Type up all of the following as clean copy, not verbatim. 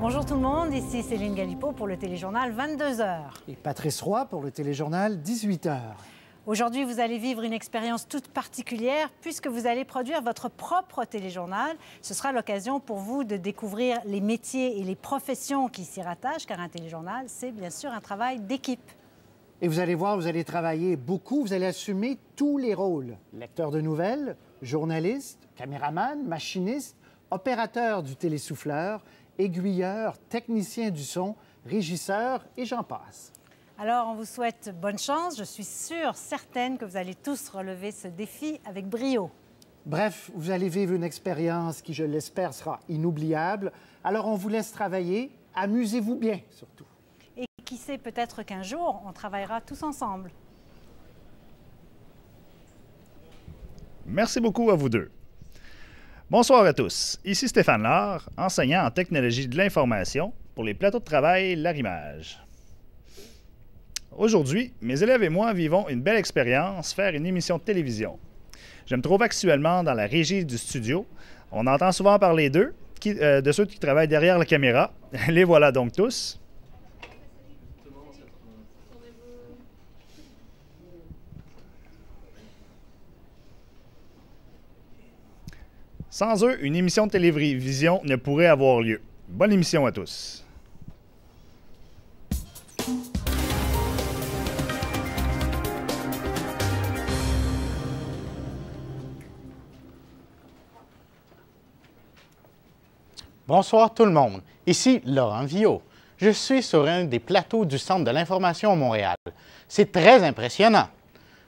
Bonjour tout le monde, ici Céline Galipeau pour le téléjournal 22h. Et Patrice Roy pour le téléjournal 18h. Aujourd'hui, vous allez vivre une expérience toute particulière puisque vous allez produire votre propre téléjournal. Ce sera l'occasion pour vous de découvrir les métiers et les professions qui s'y rattachent, car un téléjournal, c'est bien sûr un travail d'équipe. Et vous allez voir, vous allez travailler beaucoup, vous allez assumer tous les rôles. Lecteur de nouvelles, journaliste, caméraman, machiniste, opérateur du télésouffleur, aiguilleur, technicien du son, régisseur et j'en passe. Alors, on vous souhaite bonne chance. Je suis certaine que vous allez tous relever ce défi avec brio. Bref, vous allez vivre une expérience qui, je l'espère, sera inoubliable. Alors, on vous laisse travailler. Amusez-vous bien, surtout. Et qui sait, peut-être qu'un jour, on travaillera tous ensemble. Merci beaucoup à vous deux. Bonsoir à tous. Ici Stéphane Lard, enseignant en technologie de l'information pour les plateaux de travail Larimage. Aujourd'hui, mes élèves et moi vivons une belle expérience, faire une émission de télévision. Je me trouve actuellement dans la régie du studio. On entend souvent parler d'eux, de ceux qui travaillent derrière la caméra. Les voilà donc tous. Sans eux, une émission de télévision ne pourrait avoir lieu. Bonne émission à tous. Bonsoir tout le monde, ici Laurent Viault. Je suis sur un des plateaux du Centre de l'information à Montréal. C'est très impressionnant.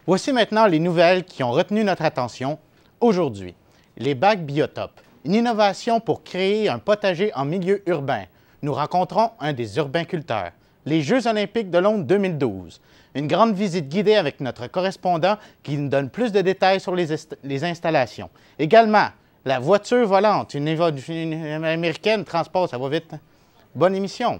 Voici maintenant les nouvelles qui ont retenu notre attention aujourd'hui. Les bacs Biotop, une innovation pour créer un potager en milieu urbain. Nous rencontrons un des urbainculteurs. Les Jeux olympiques de Londres 2012. Une grande visite guidée avec notre correspondant qui nous donne plus de détails sur les installations. Également, la voiture volante, une américaine, transport, ça va vite. Bonne émission.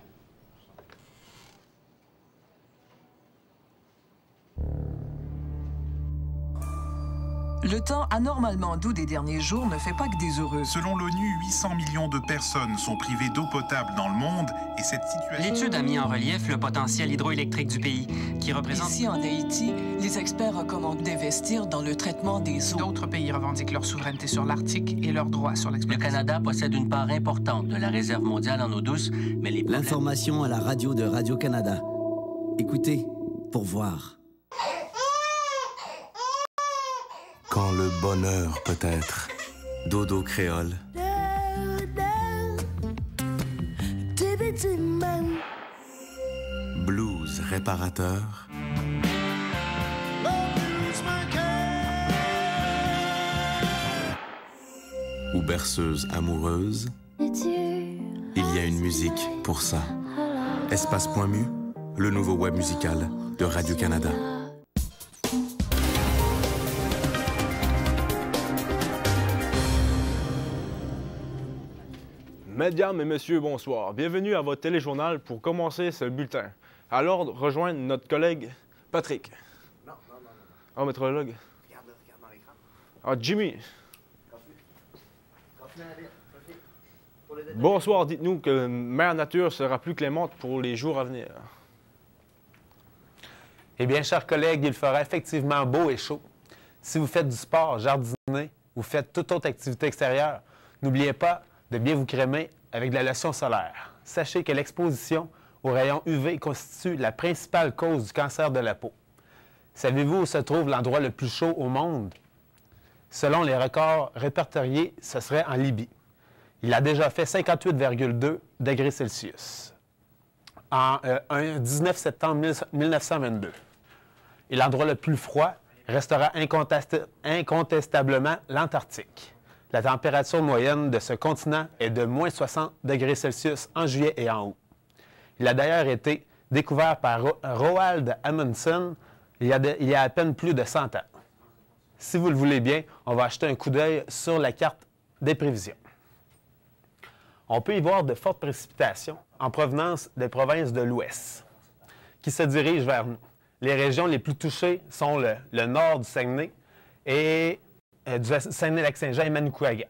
Le temps anormalement doux des derniers jours ne fait pas que des heureux. Selon l'ONU, 800 millions de personnes sont privées d'eau potable dans le monde et cette situation... L'étude a mis en relief le potentiel hydroélectrique du pays, qui représente... Ici, en Haïti, les experts recommandent d'investir dans le traitement des eaux. D'autres pays revendiquent leur souveraineté sur l'Arctique et leurs droits sur l'exploitation. Le Canada possède une part importante de la réserve mondiale en eau douce, mais les problèmes... L'information à la radio de Radio-Canada. Écoutez pour voir. Quand le bonheur peut être dodo créole. Blues réparateur. Ou berceuse amoureuse. Il y a une musique pour ça. Espace.mu, le nouveau web musical de Radio-Canada. Mesdames et messieurs, bonsoir. Bienvenue à votre téléjournal pour commencer ce bulletin. Alors, rejoindre notre collègue Patrick. Non. Ah, météorologue. Regarde dans l'écran. Ah, Jimmy. Bonsoir, dites-nous que Mère Nature sera plus clémente pour les jours à venir. Eh bien, chers collègues, il fera effectivement beau et chaud. Si vous faites du sport, jardiner ou faites toute autre activité extérieure, n'oubliez pas de bien vous crémer avec de la lotion solaire. Sachez que l'exposition aux rayons UV constitue la principale cause du cancer de la peau. Savez-vous où se trouve l'endroit le plus chaud au monde? Selon les records répertoriés, ce serait en Libye. Il a déjà fait 58,2 degrés Celsius en 19 septembre 1922. Et l'endroit le plus froid restera incontestablement l'Antarctique. La température moyenne de ce continent est de moins 60 degrés Celsius en juillet et en août. Il a d'ailleurs été découvert par Roald Amundsen il y a à peine plus de 100 ans. Si vous le voulez bien, on va jeter un coup d'œil sur la carte des prévisions. On peut y voir de fortes précipitations en provenance des provinces de l'Ouest qui se dirigent vers nous. Les régions les plus touchées sont le nord du Saguenay et du Saguenay-Lac-Saint-Jean et Manicouagan.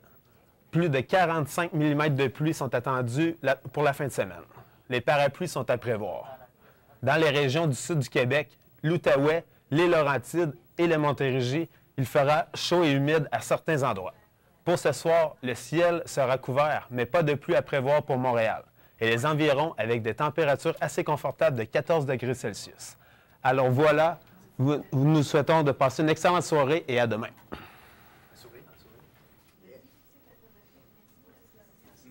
Plus de 45 mm de pluie sont attendus pour la fin de semaine. Les parapluies sont à prévoir. Dans les régions du sud du Québec, l'Outaouais, les Laurentides et le Montérégie, il fera chaud et humide à certains endroits. Pour ce soir, le ciel sera couvert, mais pas de pluie à prévoir pour Montréal et les environs avec des températures assez confortables de 14 degrés Celsius. Alors voilà, nous souhaitons de passer une excellente soirée et à demain.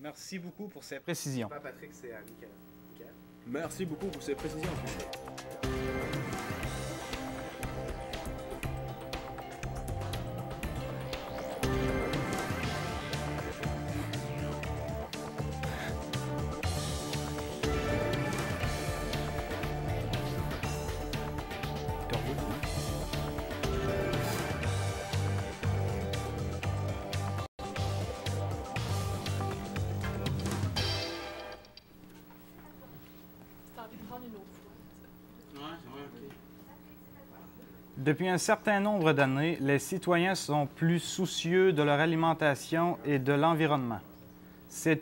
Merci beaucoup pour ces précisions. Patrick, c'est à Michael. Merci beaucoup pour ces précisions. Depuis un certain nombre d'années, les citoyens sont plus soucieux de leur alimentation et de l'environnement. C'est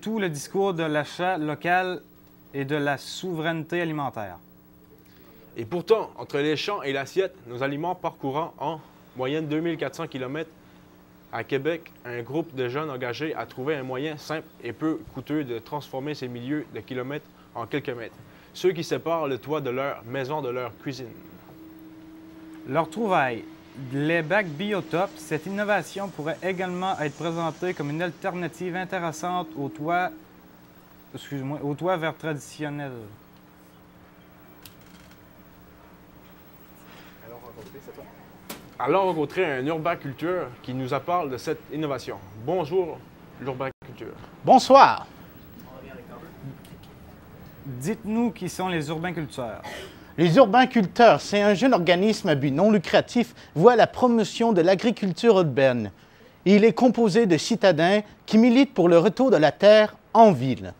tout le discours de l'achat local et de la souveraineté alimentaire. Et pourtant, entre les champs et l'assiette, nos aliments parcourant en moyenne 2400 km à Québec, un groupe de jeunes engagés a trouvé un moyen simple et peu coûteux de transformer ces milieux de kilomètres en quelques mètres. Ceux qui séparent le toit de leur maison de leur cuisine. Leur trouvaille, les bacs Biotop, cette innovation pourrait également être présentée comme une alternative intéressante au toit, au toit vert traditionnel. Allons rencontrer un urbaculteur qui nous a parlé de cette innovation. Bonjour, l'urbaculture. Bonsoir. Dites-nous qui sont les urbaculteurs. Les urbaculteurs, c'est un jeune organisme à but non lucratif voué à la promotion de l'agriculture urbaine. Il est composé de citadins qui militent pour le retour de la terre en ville.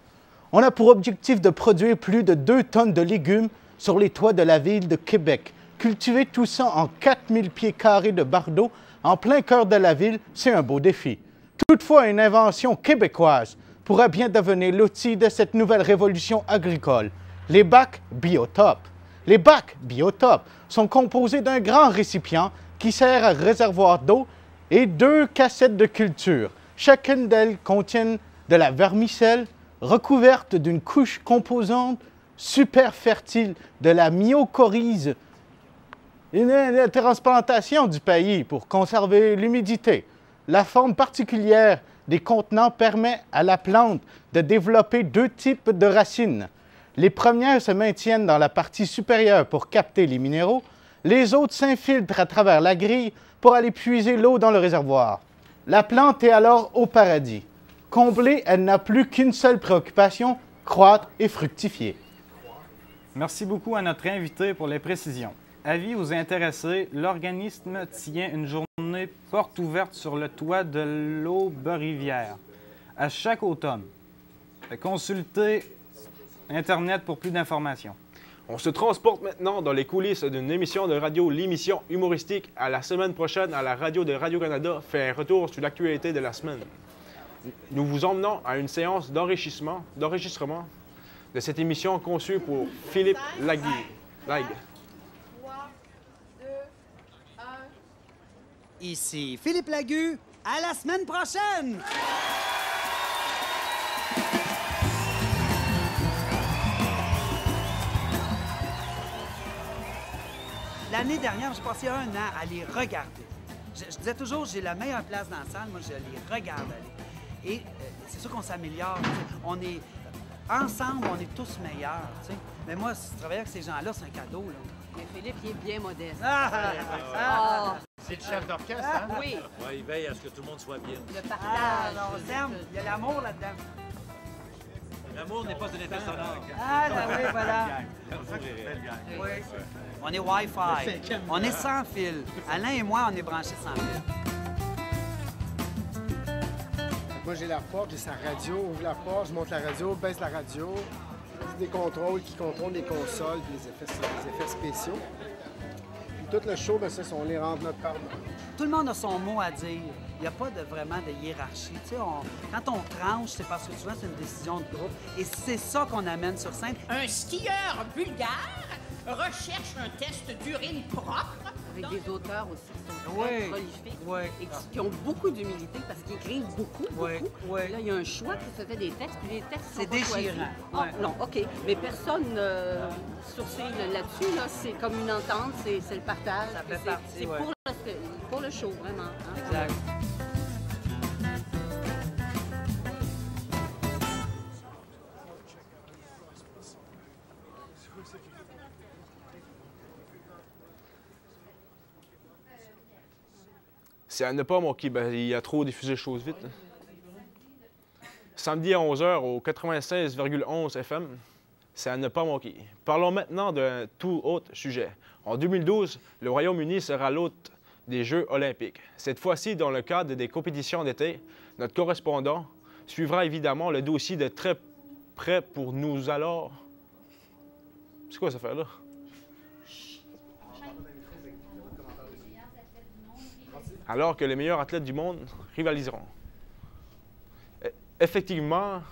On a pour objectif de produire plus de 2 tonnes de légumes sur les toits de la ville de Québec. Cultiver tout ça en 4000 pieds carrés de bardeaux en plein cœur de la ville, c'est un beau défi. Toutefois, une invention québécoise pourrait bien devenir l'outil de cette nouvelle révolution agricole, les bacs Biotop. Les bacs Biotop sont composés d'un grand récipient qui sert à réservoir d'eau et 2 cassettes de culture. Chacune d'elles contient de la vermicelle recouverte d'une couche composante super fertile de la mycorrhize, une transplantation du pays pour conserver l'humidité. La forme particulière des contenants permet à la plante de développer 2 types de racines. Les premières se maintiennent dans la partie supérieure pour capter les minéraux. Les autres s'infiltrent à travers la grille pour aller puiser l'eau dans le réservoir. La plante est alors au paradis. Comblée, elle n'a plus qu'une seule préoccupation, croître et fructifier. Merci beaucoup à notre invité pour les précisions. Avis aux intéressés, l'organisme tient une journée porte ouverte sur le toit de l'Aube-Rivière à chaque automne. Consultez Internet pour plus d'informations. On se transporte maintenant dans les coulisses d'une émission de radio, l'émission humoristique. À la semaine prochaine, à la radio de Radio-Canada, fait un retour sur l'actualité de la semaine. Nous vous emmenons à une séance d'enregistrement de cette émission conçue pour Philippe Lague. 3, 2, 1... Ici Philippe Lagu. À la semaine prochaine! L'année dernière, j'ai passé 1 an à les regarder. Je disais toujours, j'ai la meilleure place dans la salle, moi je les regarde aller. Et c'est sûr qu'on s'améliore. On est ensemble, on est tous meilleurs. T'sais. Mais moi, si je travaille avec ces gens-là, c'est un cadeau. Là. Mais Philippe, il est bien modeste. C'est le chef d'orchestre, hein? Oui. Ouais, il veille à ce que tout le monde soit bien. Le partage. On s'aime. Il y a l'amour là-dedans. L'amour n'est pas un effet sonore. Ah, ben oui, voilà. Oui. On est Wi-Fi. On est sans fil. Alain et moi, on est branchés sans fil. Moi, j'ai la porte, j'ai sa radio. Ouvre la porte, je monte la radio, baisse la radio. Des contrôles qui contrôlent les consoles et les effets spéciaux. Puis tout le show, ben ça, on les rentre notre part. Tout le monde a son mot à dire. Il n'y a pas vraiment de hiérarchie. Tu sais, quand on tranche, c'est parce que souvent, c'est une décision de groupe. Et c'est ça qu'on amène sur scène. Un skieur bulgare recherche un test d'urine propre. Avec des auteurs aussi qui sont très prolifiques et qui ont beaucoup d'humilité parce qu'ils écrivent beaucoup. Là, il y a un choix qui se fait des textes, puis les textes sont pas choisis. Non, OK. Mais personne sourcille là-dessus. Là, c'est comme une entente, c'est le partage. Ça fait partie, c'est pour le show, vraiment. Hein? Exact. C'est à ne pas manquer. Ben, il y a trop diffusé de choses vite. Samedi à 11h au 96,11 FM, c'est à ne pas manquer. Parlons maintenant d'un tout autre sujet. En 2012, le Royaume-Uni sera l'hôte des Jeux olympiques. Cette fois-ci, dans le cadre des compétitions d'été, notre correspondant suivra évidemment le dossier de très près pour nous alors... C'est quoi cette affaire-là? Alors que les meilleurs athlètes du monde rivaliseront. Effectivement,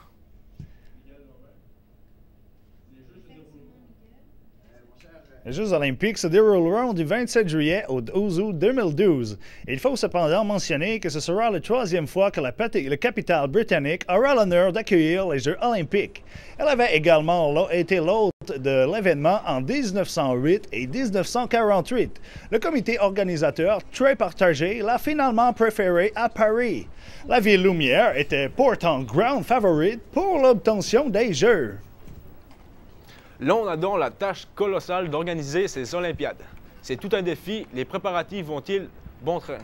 les Jeux olympiques se dérouleront du 27 juillet au 12 août 2012. Il faut cependant mentionner que ce sera la troisième fois que la capitale britannique aura l'honneur d'accueillir les Jeux olympiques. Elle avait également été l'hôte de l'événement en 1908 et 1948. Le comité organisateur, très partagé, l'a finalement préféré à Paris. La ville lumière était pourtant grande favorite pour l'obtention des Jeux. l'on a donc la tâche colossale d'organiser ces Olympiades. C'est tout un défi. Les préparatifs vont-ils bon train?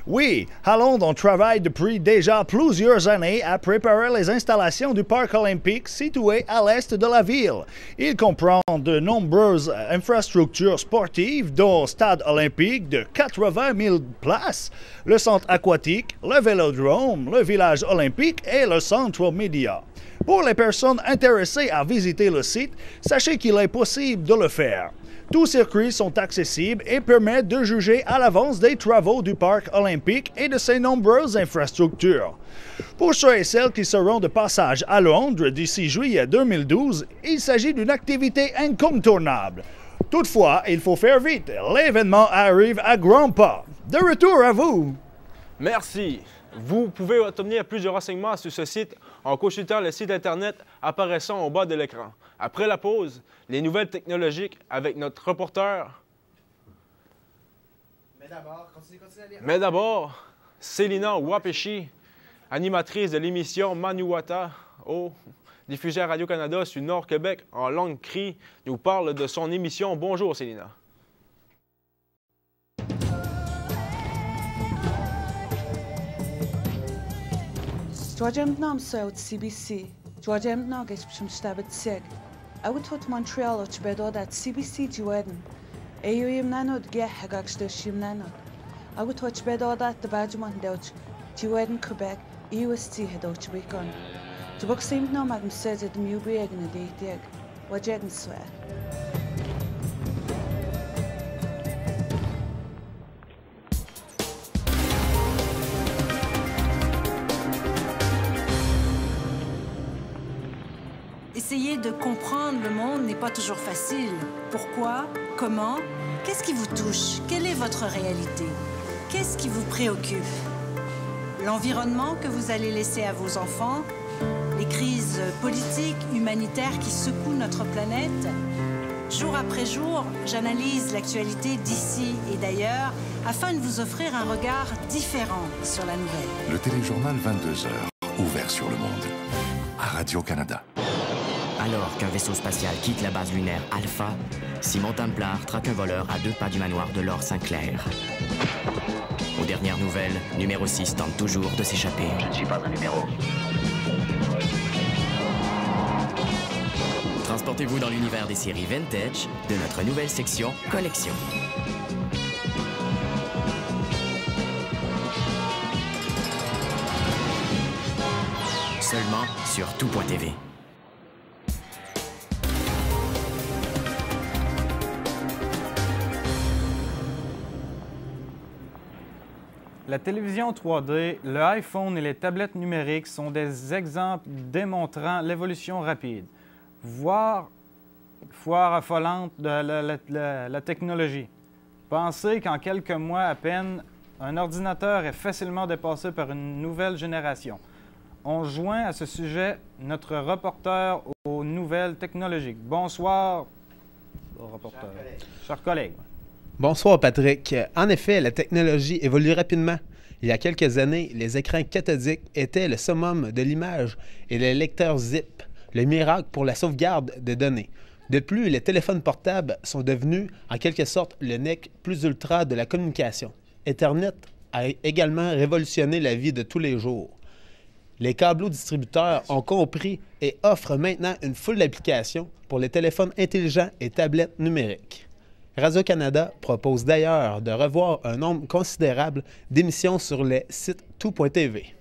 Oui, Hollande travaille depuis déjà plusieurs années à préparer les installations du parc olympique situé à l'est de la ville. Il comprend de nombreuses infrastructures sportives, dont le stade olympique de 80 000 places, le centre aquatique, le vélodrome, le village olympique et le centre média. Pour les personnes intéressées à visiter le site, sachez qu'il est possible de le faire. Tous circuits sont accessibles et permettent de juger à l'avance des travaux du parc olympique et de ses nombreuses infrastructures. Pour ceux et celles qui seront de passage à Londres d'ici juillet 2012, il s'agit d'une activité incontournable. Toutefois, il faut faire vite. L'événement arrive à grands pas. De retour à vous. Merci. Vous pouvez obtenir plus de renseignements sur ce site en consultant le site Internet apparaissant au bas de l'écran. Après la pause, les nouvelles technologiques avec notre reporter. Mais d'abord, Célina Wapeshi, animatrice de l'émission Manuata, diffusée à Radio-Canada sur Nord-Québec en langue cri, nous parle de son émission. Bonjour Célina. Dwadziem nam South CBC. Dwadziem nages przy msztabet seg. Awt Montreal och bedodat CBC Jueden. Eyuyim nanod ge hagakshdoshim nanod. Awt bedodat the Badgeman Deutsch. Jueden Quebec. UST hedoch bikon. Tubok simt nam agm sez at mubriegen dieg. Wajegen swear. Essayer de comprendre le monde n'est pas toujours facile. Pourquoi? Comment? Qu'est-ce qui vous touche? Quelle est votre réalité? Qu'est-ce qui vous préoccupe? L'environnement que vous allez laisser à vos enfants? Les crises politiques, humanitaires qui secouent notre planète? Jour après jour, j'analyse l'actualité d'ici et d'ailleurs afin de vous offrir un regard différent sur la nouvelle. Le téléjournal 22h, ouvert sur le monde, à Radio-Canada. Alors qu'un vaisseau spatial quitte la base lunaire Alpha, Simon Templar traque un voleur à 2 pas du manoir de Laure Sinclair. Aux dernières nouvelles, numéro 6 tente toujours de s'échapper. Je ne suis pas un numéro. Transportez-vous dans l'univers des séries vintage de notre nouvelle section Collection. Seulement sur tout.tv. La télévision 3D, le iPhone et les tablettes numériques sont des exemples démontrant l'évolution rapide, voire affolante de la technologie. Pensez qu'en quelques mois à peine, un ordinateur est facilement dépassé par une nouvelle génération. On joint à ce sujet notre reporter aux nouvelles technologiques. Bonsoir, reporter. Chers collègues. Bonsoir, Patrick. En effet, la technologie évolue rapidement. Il y a quelques années, les écrans cathodiques étaient le summum de l'image et les lecteurs ZIP, le miracle pour la sauvegarde de données. De plus, les téléphones portables sont devenus, en quelque sorte, le nec plus ultra de la communication. Internet a également révolutionné la vie de tous les jours. Les câblos-distributeurs ont compris et offrent maintenant une foule d'applications pour les téléphones intelligents et tablettes numériques. Radio-Canada propose d'ailleurs de revoir un nombre considérable d'émissions sur les sites tout.tv.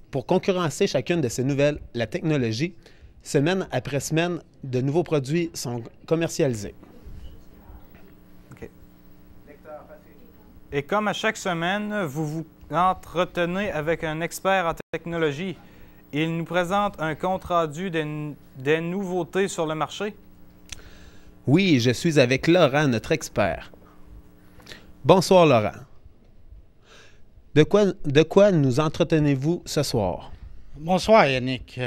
Pour concurrencer chacune de ces nouvelles, la technologie, semaine après semaine, de nouveaux produits sont commercialisés. Okay. Et comme à chaque semaine, vous vous entretenez avec un expert en technologie. Il nous présente un compte-rendu des nouveautés sur le marché. Oui, je suis avec Laurent, notre expert. Bonsoir, Laurent. De quoi nous entretenez-vous ce soir? Bonsoir, Yannick.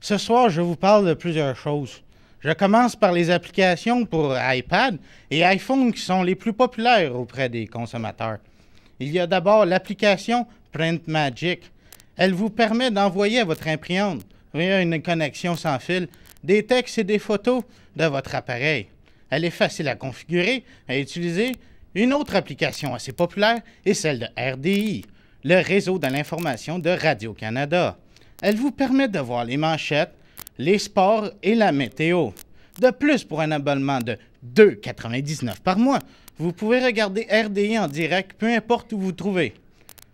Ce soir, je vous parle de plusieurs choses. Je commence par les applications pour iPad et iPhone qui sont les plus populaires auprès des consommateurs. Il y a d'abord l'application Print Magic. Elle vous permet d'envoyer à votre imprimante, via une connexion sans fil, des textes et des photos de votre appareil. Elle est facile à configurer, à utiliser. Une autre application assez populaire est celle de RDI, le réseau de l'information de Radio-Canada. Elle vous permet de voir les manchettes, les sports et la météo. De plus, pour un abonnement de 2,99 par mois, vous pouvez regarder RDI en direct, peu importe où vous vous trouvez.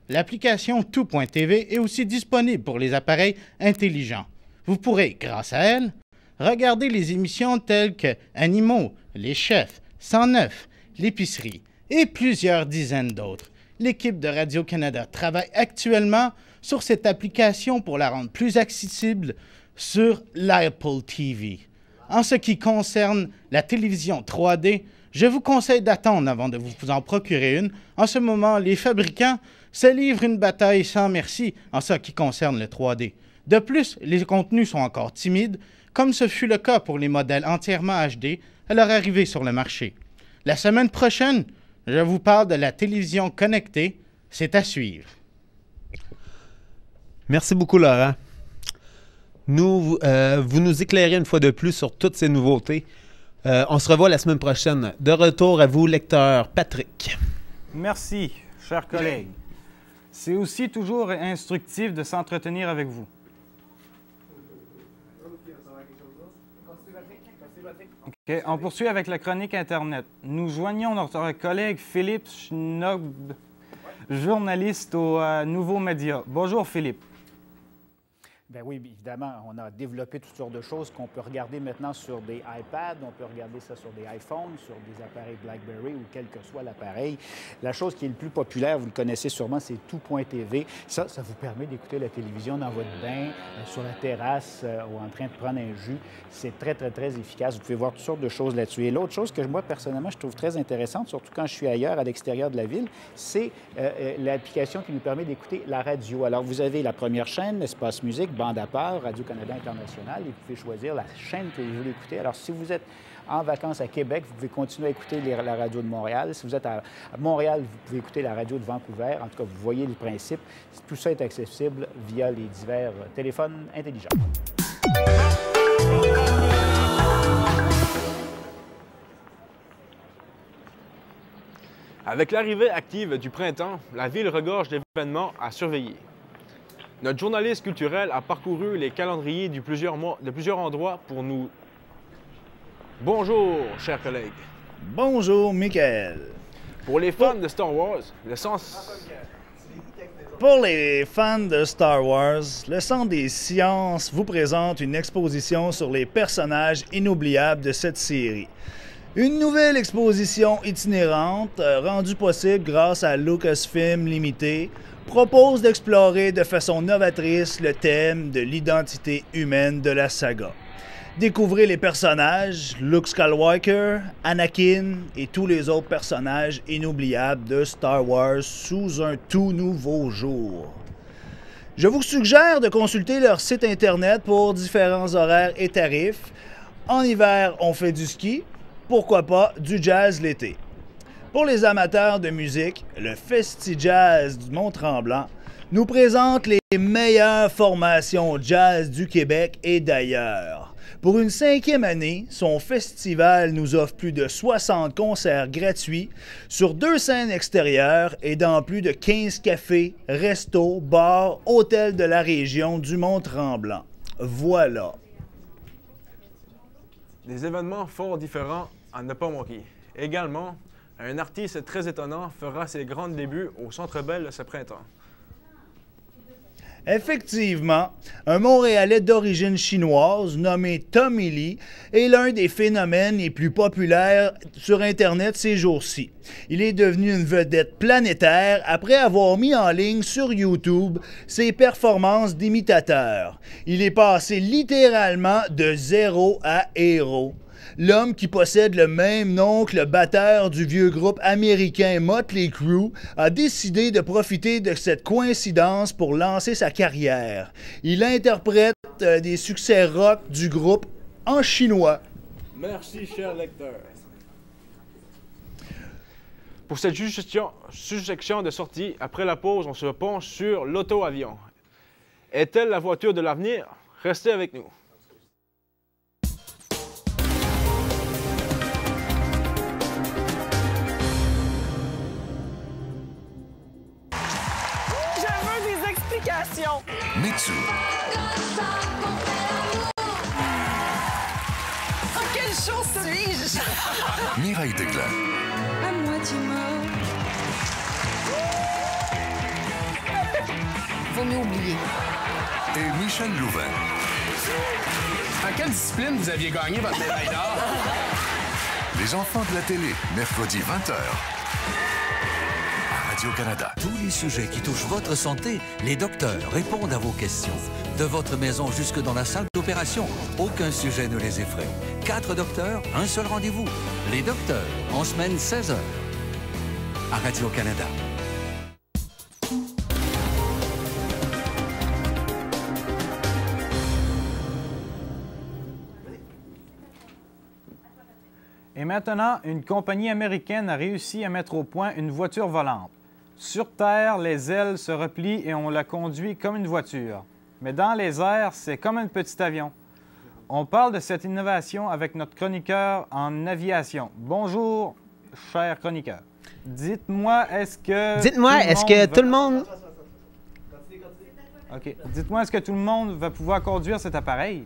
L'application tout.tv est aussi disponible pour les appareils intelligents. Vous pourrez, grâce à elle, regarder les émissions telles que Animaux, Les Chefs, 109, L'épicerie et plusieurs dizaines d'autres. L'équipe de Radio-Canada travaille actuellement sur cette application pour la rendre plus accessible sur l'Apple TV. En ce qui concerne la télévision 3D, je vous conseille d'attendre avant de vous en procurer une. En ce moment, les fabricants se livrent une bataille sans merci en ce qui concerne le 3D. De plus, les contenus sont encore timides, comme ce fut le cas pour les modèles entièrement HD à leur arrivée sur le marché. La semaine prochaine, je vous parle de la télévision connectée. C'est à suivre. Merci beaucoup, Laurent. Vous nous éclairez une fois de plus sur toutes ces nouveautés. On se revoit la semaine prochaine. De retour à vous, lecteur Patrick. Merci, chers collègues. C'est aussi toujours instructif de s'entretenir avec vous. Okay, on poursuit avec la chronique Internet. Nous joignons notre collègue Philippe Schnob, journaliste au Nouveau Média. Bonjour Philippe. Bien oui, évidemment, on a développé toutes sortes de choses qu'on peut regarder maintenant sur des iPads, on peut regarder ça sur des iPhones, sur des appareils BlackBerry ou quel que soit l'appareil. La chose qui est le plus populaire, vous le connaissez sûrement, c'est tout.tv. Ça vous permet d'écouter la télévision dans votre bain, sur la terrasse ou en train de prendre un jus. C'est très, très, très efficace. Vous pouvez voir toutes sortes de choses là-dessus. Et l'autre chose que moi, personnellement, je trouve très intéressante, surtout quand je suis ailleurs, à l'extérieur de la ville, c'est l'application qui nous permet d'écouter la radio. Alors, vous avez la première chaîne, Espace Musique, bande à part, Radio-Canada International, et vous pouvez choisir la chaîne que vous voulez écouter. Alors, si vous êtes en vacances à Québec, vous pouvez continuer à écouter la radio de Montréal. Si vous êtes à Montréal, vous pouvez écouter la radio de Vancouver. En tout cas, vous voyez le principe. Tout ça est accessible via les divers téléphones intelligents. Avec l'arrivée active du printemps, la ville regorge d'événements à surveiller. Notre journaliste culturel a parcouru les calendriers de plusieurs endroits pour nous... Bonjour, chers collègues. Bonjour, Michael. Pour les fans de Star Wars, le sens... Pour les fans de Star Wars, le Centre des sciences vous présente une exposition sur les personnages inoubliables de cette série. Une nouvelle exposition itinérante rendue possible grâce à Lucasfilm Limited, propose d'explorer de façon novatrice le thème de l'identité humaine de la saga. Découvrez les personnages, Luke Skywalker, Anakin et tous les autres personnages inoubliables de Star Wars sous un tout nouveau jour. Je vous suggère de consulter leur site internet pour différents horaires et tarifs. En hiver, on fait du ski, pourquoi pas du jazz l'été. Pour les amateurs de musique, le Festi-Jazz du Mont-Tremblant nous présente les meilleures formations jazz du Québec et d'ailleurs. Pour une 5e année, son festival nous offre plus de 60 concerts gratuits sur 2 scènes extérieures et dans plus de 15 cafés, restos, bars, hôtels de la région du Mont-Tremblant. Voilà. Des événements fort différents à ne pas manquer. Également, un artiste très étonnant fera ses grands débuts au Centre Bell ce printemps. Effectivement, un Montréalais d'origine chinoise nommé Tommy Lee est l'un des phénomènes les plus populaires sur Internet ces jours-ci. Il est devenu une vedette planétaire après avoir mis en ligne sur YouTube ses performances d'imitateur. Il est passé littéralement de zéro à héros. L'homme qui possède le même nom que le batteur du vieux groupe américain Motley Crue a décidé de profiter de cette coïncidence pour lancer sa carrière. Il interprète des succès rock du groupe en chinois. Merci, cher lecteur. Pour cette suggestion de sortie, après la pause, on se penche sur l'auto-avion. Est-elle la voiture de l'avenir? Restez avec nous. Mitsu. Oh, quelle chance suis-je? Mireille Desglains. À moitié mort. Vaut mieux oublier. Et Michel Louvain. En quelle discipline vous aviez gagné votre médaille d'or? Les enfants de la télé, mercredi 20h. Radio-Canada. Tous les sujets qui touchent votre santé, les docteurs répondent à vos questions. De votre maison jusque dans la salle d'opération, aucun sujet ne les effraie. 4 docteurs, un seul rendez-vous. Les docteurs, en semaine 16h. À Radio-Canada. Et maintenant, une compagnie américaine a réussi à mettre au point une voiture volante. Sur Terre, les ailes se replient et on la conduit comme une voiture. Mais dans les airs, c'est comme un petit avion. On parle de cette innovation avec notre chroniqueur en aviation. Bonjour, cher chroniqueur. Dites-moi, est-ce que tout le monde... OK. Dites-moi, est-ce que tout le monde va pouvoir conduire cet appareil?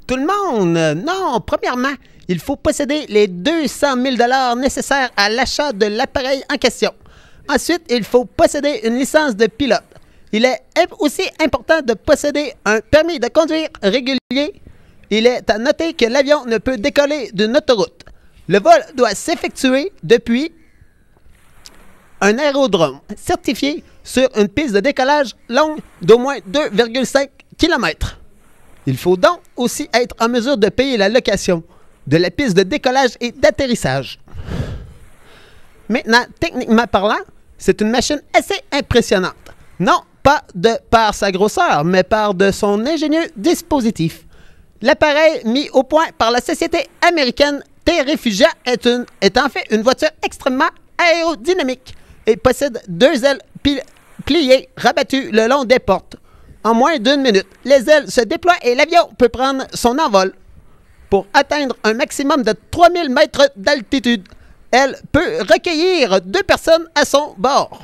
Tout le monde? Non, premièrement, il faut posséder les 200 000 nécessaires à l'achat de l'appareil en question. Ensuite, il faut posséder une licence de pilote. Il est aussi important de posséder un permis de conduire régulier. Il est à noter que l'avion ne peut décoller d'une autoroute. Le vol doit s'effectuer depuis un aérodrome certifié sur une piste de décollage longue d'au moins 2,5 km. Il faut donc aussi être en mesure de payer la location de la piste de décollage et d'atterrissage. Maintenant, techniquement parlant, c'est une machine assez impressionnante. Non pas par sa grosseur, mais par de son ingénieux dispositif. L'appareil mis au point par la société américaine T-Refugia est en fait une voiture extrêmement aérodynamique et possède 2 ailes pliées rabattues le long des portes. En moins d'1 minute, les ailes se déploient et l'avion peut prendre son envol. Pour atteindre un maximum de 3000 mètres d'altitude, elle peut recueillir 2 personnes à son bord.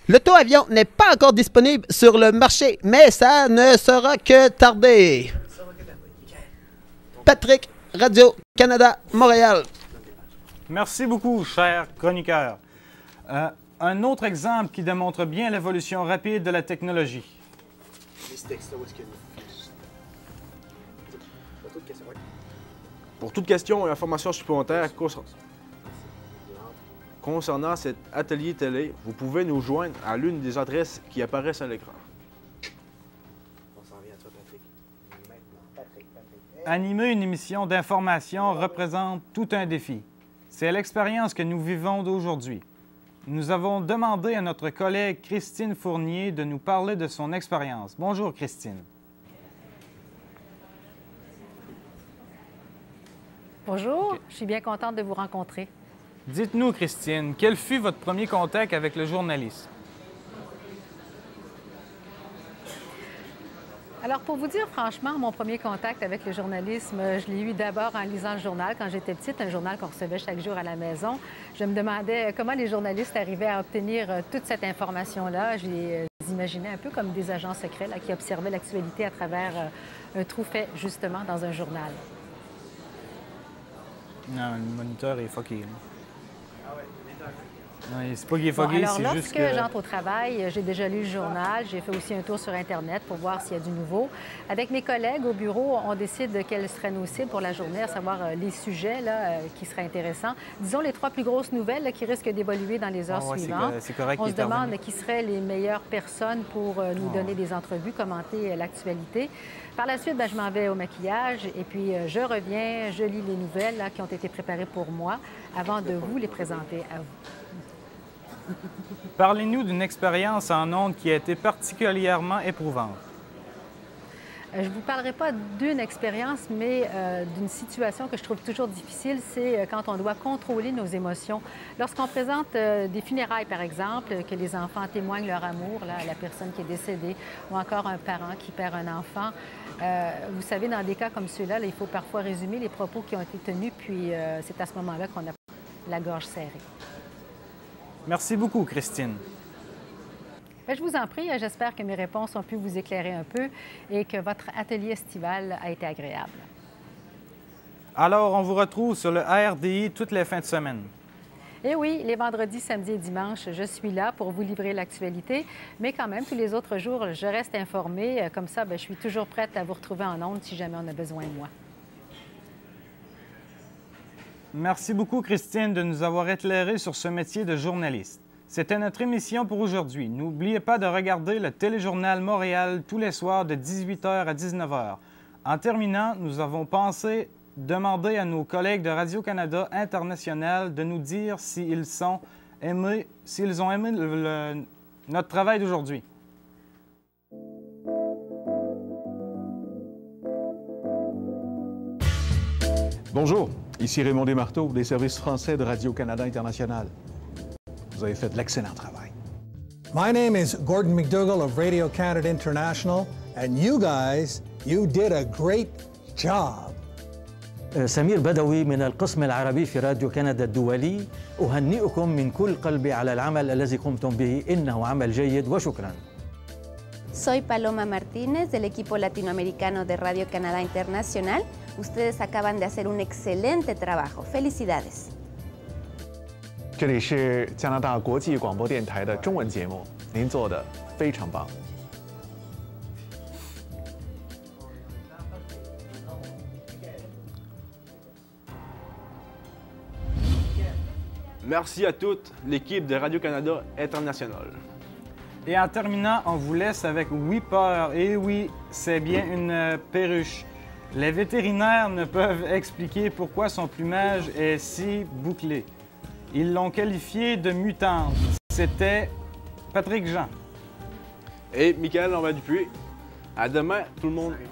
L'auto-avion n'est pas encore disponible sur le marché, mais ça ne sera que tardé. Patrick, Radio-Canada, Montréal. Merci beaucoup, cher chroniqueur. Un autre exemple qui démontre bien l'évolution rapide de la technologie. Pour toute question et information supplémentaire, concernant cet atelier télé, vous pouvez nous joindre à l'une des adresses qui apparaissent à l'écran. Animer une émission d'information représente tout un défi. C'est l'expérience que nous vivons d'aujourd'hui. Nous avons demandé à notre collègue Christine Fournier de nous parler de son expérience. Bonjour, Christine. Bonjour, je suis bien contente de vous rencontrer. Dites-nous, Christine, quel fut votre premier contact avec le journalisme? Alors, pour vous dire franchement, mon premier contact avec le journalisme, je l'ai eu d'abord en lisant le journal quand j'étais petite, un journal qu'on recevait chaque jour à la maison. Je me demandais comment les journalistes arrivaient à obtenir toute cette information-là. Je les imaginais un peu comme des agents secrets là, qui observaient l'actualité à travers un trou fait justement dans un journal. Non, le moniteur est fucké. Non, c'est pas qu'il est fucké, alors, c'est juste que... lorsque j'entre au travail, j'ai déjà lu le journal, j'ai fait aussi un tour sur Internet pour voir s'il y a du nouveau. Avec mes collègues au bureau, on décide de quelles seraient nos cibles pour la journée, à savoir les sujets là, qui seraient intéressants. Disons les 3 plus grosses nouvelles là, qui risquent d'évoluer dans les heures suivantes. C'est correct, on se demande qui seraient les meilleures personnes pour nous donner des entrevues, commenter l'actualité. Par la suite, je m'en vais au maquillage et puis je reviens, je lis les nouvelles là, qui ont été préparées pour moi avant de vous les présenter à vous. Parlez-nous d'une expérience en ondes qui a été particulièrement éprouvante. Je ne vous parlerai pas d'une expérience, mais d'une situation que je trouve toujours difficile, c'est quand on doit contrôler nos émotions. Lorsqu'on présente des funérailles, par exemple, que les enfants témoignent leur amour là, à la personne qui est décédée, ou encore un parent qui perd un enfant, vous savez, dans des cas comme ceux-là, il faut parfois résumer les propos qui ont été tenus, puis c'est à ce moment-là qu'on a la gorge serrée. Merci beaucoup, Christine. Bien, je vous en prie, j'espère que mes réponses ont pu vous éclairer un peu et que votre atelier estival a été agréable. Alors, on vous retrouve sur le RDI toutes les fins de semaine. Eh oui, les vendredis, samedis et dimanches, je suis là pour vous livrer l'actualité, mais quand même, tous les autres jours, je reste informée. Comme ça, je suis toujours prête à vous retrouver en ondes si jamais on a besoin de moi. Merci beaucoup, Christine, de nous avoir éclairé sur ce métier de journaliste. C'était notre émission pour aujourd'hui. N'oubliez pas de regarder le Téléjournal Montréal tous les soirs de 18h à 19h. En terminant, nous avons pensé demander à nos collègues de Radio-Canada International de nous dire s'ils ont aimé notre travail d'aujourd'hui. Bonjour, ici Raymond Desmarteaux des services français de Radio-Canada International. Vous avez fait de l'excellent travail. My name is Gordon McDougall of Radio-Canada International, and you guys, you did a great job. سمير بدوي من القسم العربي في راديو كندا الدولي. أهنئكم من كل قلبي على العمل الذي قمتم به. إنه عمل جيد وشكرا. Soy Paloma Martínez del equipo latinoamericano de Radio Canadá Internacional. Ustedes acaban de hacer un excelente trabajo. Felicidades. 这里是加拿大国际广播电台的中文节目，您做的非常棒。 Merci à toute l'équipe de Radio-Canada International. Et en terminant, on vous laisse avec Whipper. Et oui, c'est bien une perruche. Les vétérinaires ne peuvent expliquer pourquoi son plumage est si bouclé. Ils l'ont qualifié de mutante. C'était Patrick Jean. Et Michael Lambert-Dupuis. À demain, tout le monde. Salut,